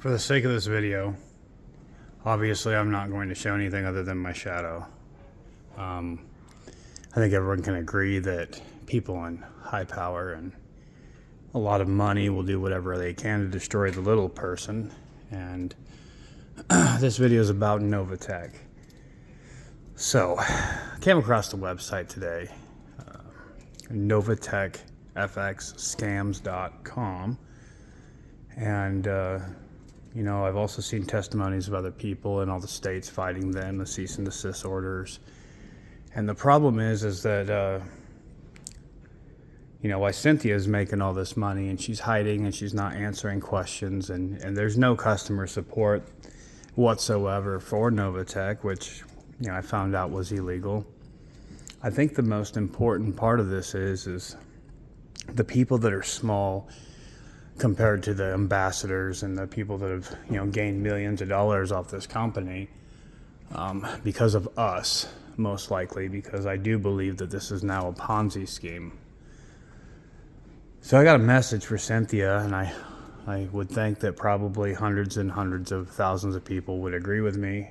For the sake of this video, obviously I'm not going to show anything other than my shadow. I think everyone can agree that people in high power and a lot of money will do whatever they can to destroy the little person. And this video is about Novatech. So, I came across the website today, NovatechFXScams.com. And, I've also seen testimonies of other people in all the states fighting them, the cease and desist orders. And the problem is that, why Cynthia is making all this money and she's hiding and she's not answering questions and there's no customer support whatsoever for Novatech, which, I found out was illegal. I think the most important part of this is the people that are small compared to the ambassadors and the people that have, gained millions of dollars off this company because of us, most likely, because I do believe that this is now a Ponzi scheme. So I got a message for Cynthia, and I would think that probably hundreds and hundreds of thousands of people would agree with me,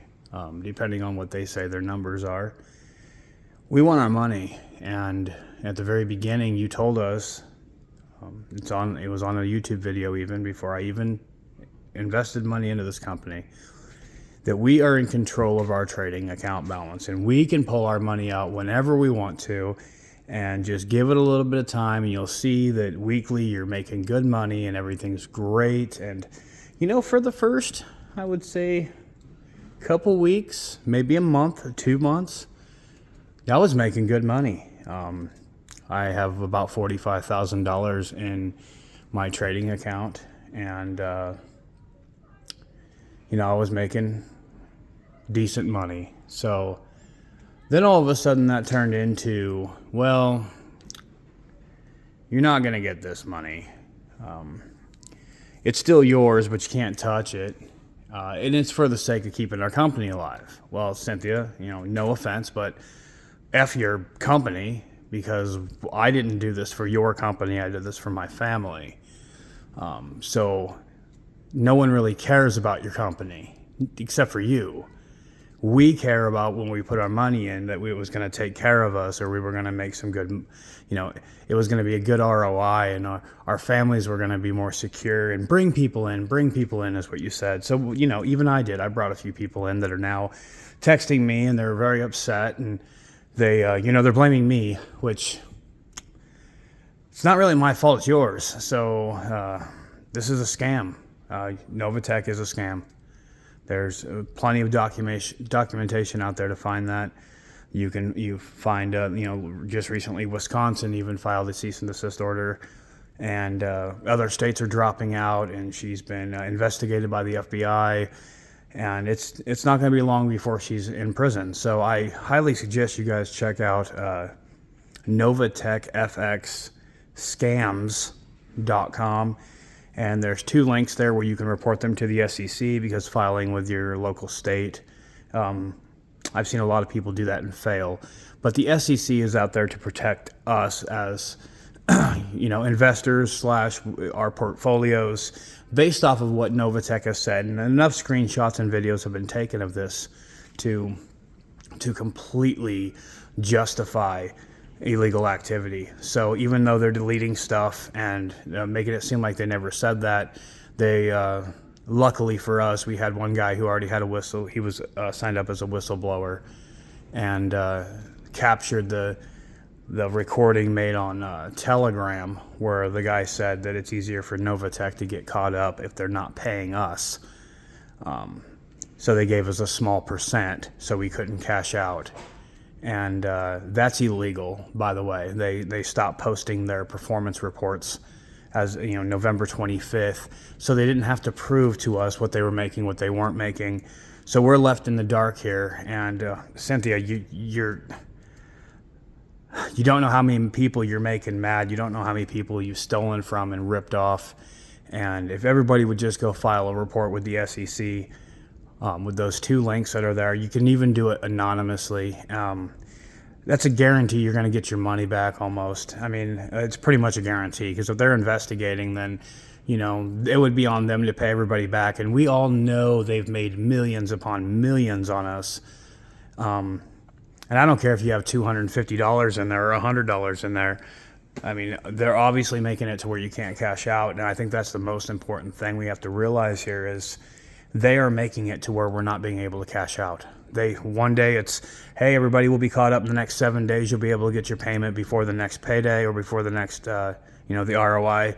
depending on what they say their numbers are. We want our money, and at the very beginning you told us, it was on a YouTube video even before I even invested money into this company, that we are in control of our trading account balance and we can pull our money out whenever we want to, and just give it a little bit of time and you'll see that weekly you're making good money and everything's great. And for the first, I would say, couple weeks, maybe a month or 2 months, I was making good money. I have about $45,000 in my trading account, and I was making decent money. So then all of a sudden that turned into, well, you're not going to get this money. It's still yours, but you can't touch it. And it's for the sake of keeping our company alive. Well, Cynthia, no offense, but F your company, because I didn't do this for your company. I did this for my family. So no one really cares about your company except for you. We care about when we put our money in that it was going to take care of us, or we were going to make some good, it was going to be a good ROI, and our families were going to be more secure and bring people in is what you said. So, even I did. I brought a few people in that are now texting me and they're very upset, and they, they're blaming me, which it's not really my fault, it's yours. So this is a scam. Novatech is a scam. There's plenty of documentation out there to find that. You find, just recently Wisconsin even filed a cease and desist order, and other states are dropping out, and she's been investigated by the FBI. And it's not going to be long before she's in prison. So I highly suggest you guys check out NovatechFXScams.com. And there's 2 links there where you can report them to the SEC, because filing with your local state, I've seen a lot of people do that and fail. But the SEC is out there to protect us as investors / our portfolios, based off of what Novatech has said. And enough screenshots and videos have been taken of this to completely justify illegal activity. So even though they're deleting stuff and making it seem like they never said that, they luckily for us, we had one guy who already had a whistle. He was signed up as a whistleblower, and captured the recording made on Telegram, where the guy said that it's easier for Novatech to get caught up if they're not paying us. So they gave us a small percent so we couldn't cash out. And that's illegal, by the way. They stopped posting their performance reports as November 25th, so they didn't have to prove to us what they were making, what they weren't making. So we're left in the dark here. And Cynthia, you don't know how many people you're making mad. You don't know how many people you've stolen from and ripped off. And if everybody would just go file a report with the SEC, with those 2 links that are there, you can even do it anonymously. That's a guarantee you're going to get your money back almost. I mean, it's pretty much a guarantee, because if they're investigating, then, you know, it would be on them to pay everybody back. And we all know they've made millions upon millions on us. And I don't care if you have $250 in there or $100 in there. I mean, they're obviously making it to where you can't cash out. And I think that's the most important thing we have to realize here is they are making it to where we're not being able to cash out. One day it's, hey, everybody will be caught up in the next 7 days. You'll be able to get your payment before the next payday or before the next, the ROI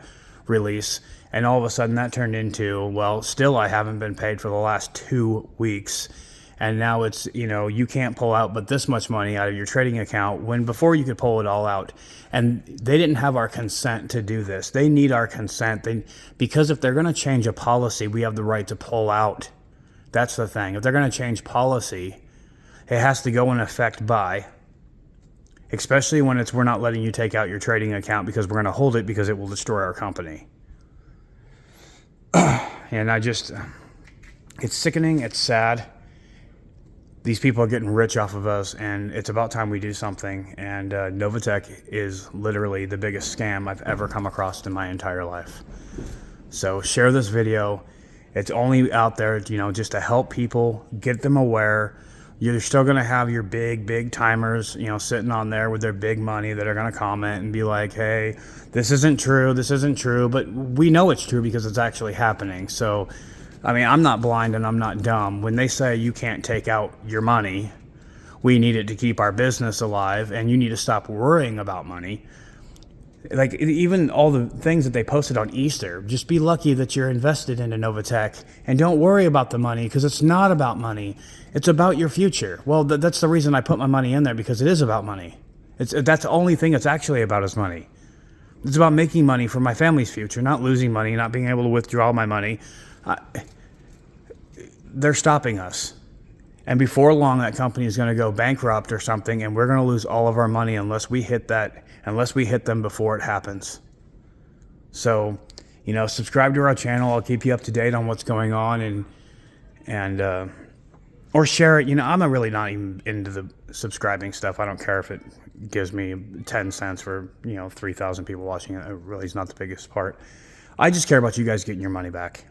release. And all of a sudden that turned into, well, still I haven't been paid for the last 2 weeks. And now it's, you can't pull out but this much money out of your trading account when before you could pull it all out. And they didn't have our consent to do this. They need our consent. Because if they're going to change a policy, we have the right to pull out. That's the thing. If they're going to change policy, it has to go in effect by, especially when we're not letting you take out your trading account because we're going to hold it because it will destroy our company. And it's sickening. It's sad. These people are getting rich off of us, and it's about time we do something. And Novatech is literally the biggest scam I've ever come across in my entire life. So share this video. It's only out there, just to help people, get them aware. You're still going to have your big timers, sitting on there with their big money that are going to comment and be like, hey, this isn't true. But we know it's true because it's actually happening. So, I mean, I'm not blind and I'm not dumb. When they say you can't take out your money, we need it to keep our business alive, and you need to stop worrying about money. Like, even all the things that they posted on Easter, just be lucky that you're invested into Novatech and don't worry about the money because it's not about money. It's about your future. Well, that's the reason I put my money in there, because it is about money. That's the only thing it's actually about is money. It's about making money for my family's future, not losing money, not being able to withdraw my money. They're stopping us. And before long, that company is going to go bankrupt or something, and we're going to lose all of our money unless we hit them before it happens. So, subscribe to our channel. I'll keep you up to date on what's going on, or share it. I'm really not even into the subscribing stuff. I don't care if it gives me 10 cents for, 3,000 people watching it. It really is not the biggest part. I just care about you guys getting your money back.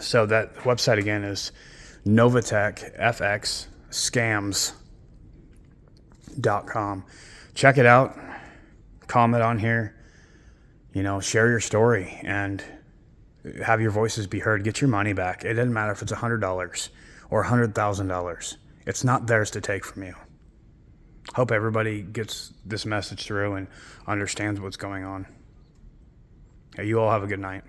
So that website again is novatechfxscams.com. Check it out. Comment on here. Share your story and have your voices be heard. Get your money back. It doesn't matter if it's $100 or $100,000. It's not theirs to take from you. Hope everybody gets this message through and understands what's going on. You all have a good night.